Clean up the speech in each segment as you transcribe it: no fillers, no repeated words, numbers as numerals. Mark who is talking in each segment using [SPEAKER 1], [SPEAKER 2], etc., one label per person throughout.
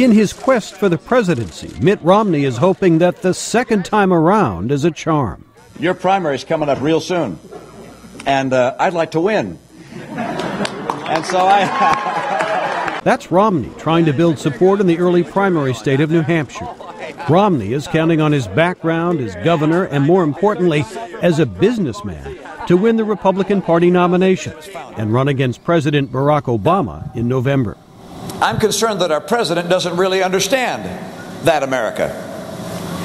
[SPEAKER 1] In his quest for the presidency, Mitt Romney is hoping that the second time around is a charm.
[SPEAKER 2] Your primary's coming up real soon, and I'd like to win. And so
[SPEAKER 1] That's Romney trying to build support in the early primary state of New Hampshire. Romney is counting on his background as governor and, more importantly, as a businessman to win the Republican Party nomination and run against President Barack Obama in November.
[SPEAKER 2] I'm concerned that our president doesn't really understand that America.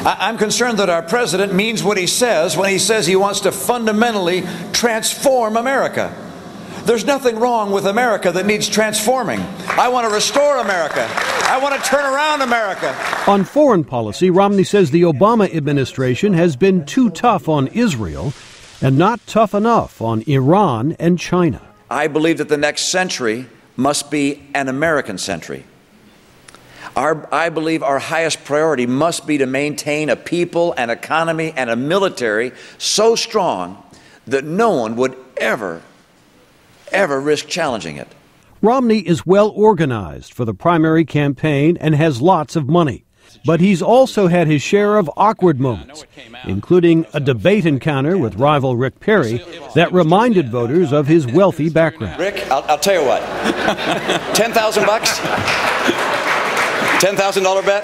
[SPEAKER 2] I'm concerned that our president means what he says when he says he wants to fundamentally transform America. There's nothing wrong with America that needs transforming. I want to restore America. I want to turn around America.
[SPEAKER 1] On foreign policy, Romney says the Obama administration has been too tough on Israel and not tough enough on Iran and China.
[SPEAKER 2] I believe that the next century must be an American century. I believe our highest priority must be to maintain a people, an economy, and a military so strong that no one would ever risk challenging it.
[SPEAKER 1] Romney is well organized for the primary campaign and has lots of money. But he's also had his share of awkward moments, including a debate encounter with rival Rick Perry that reminded voters of his wealthy background.
[SPEAKER 2] Rick, I'll tell you what, $10,000? $10,000 bet?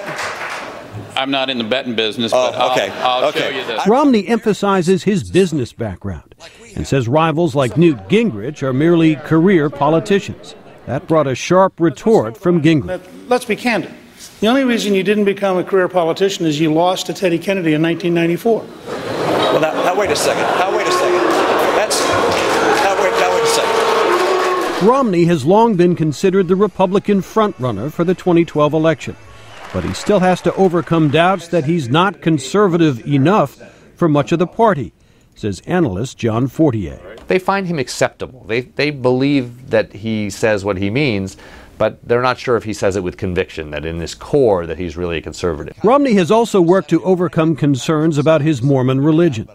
[SPEAKER 3] I'm not in the betting business, but I'll show you this.
[SPEAKER 1] Romney emphasizes his business background and says rivals like Newt Gingrich are merely career politicians. That brought a sharp retort from Gingrich.
[SPEAKER 4] Let's be candid. The only reason you didn't become a career politician is you lost to Teddy Kennedy in 1994.
[SPEAKER 2] Well, now wait a second. Wait a second.
[SPEAKER 1] Romney has long been considered the Republican frontrunner for the 2012 election, but he still has to overcome doubts that he's not conservative enough for much of the party, says analyst John Fortier.
[SPEAKER 5] They find him acceptable. They believe that he says what he means, but they're not sure if he says it with conviction, that in his core that he's really a conservative.
[SPEAKER 1] Romney has also worked to overcome concerns about his Mormon religion.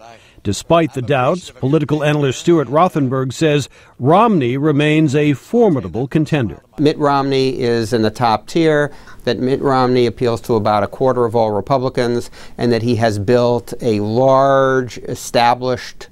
[SPEAKER 1] Despite the doubts, political analyst Stuart Rothenberg says Romney remains a formidable contender.
[SPEAKER 6] Mitt Romney is in the top tier, that Mitt Romney appeals to about a quarter of all Republicans, and that he has built a large, established,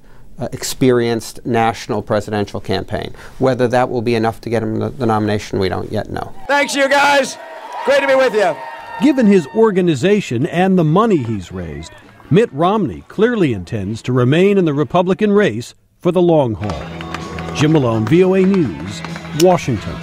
[SPEAKER 6] experienced national presidential campaign. Whether that will be enough to get him the nomination, we don't yet know.
[SPEAKER 2] Thanks, you guys. Great to be with you.
[SPEAKER 1] Given his organization and the money he's raised, Mitt Romney clearly intends to remain in the Republican race for the long haul. Jim Malone, VOA News, Washington.